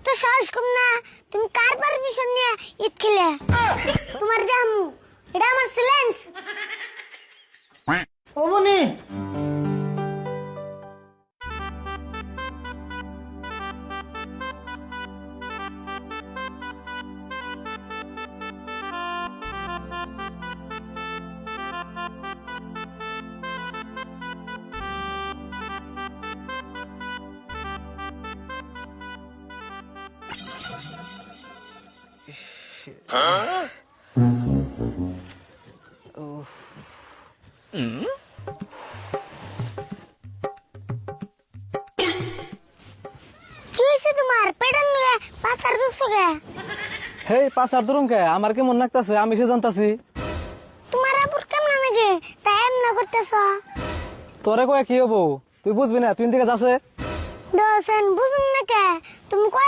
তো সাহস কম না, তুমি কার পারমিশন নিয়ে ঈদ খেলে? তোমার দামু এটা আমার চ্যালেঞ্জ। ও মনি, কি হয়েছে তোমার? পেটের নিয়ে পাতার দুঃখে গে? হেই পাঁচার ধরুন কে আমার কেমন লাগতাছে আমি সে জানতাছি। তোমার আপুর কেমন নাকি তাই এমন করতেছ? তোরে কয়ে কি হবো তুই বুঝবি না, তুই দিকে যাচ্ছে। দোসেন বুঝুন না কে? তুমি কয়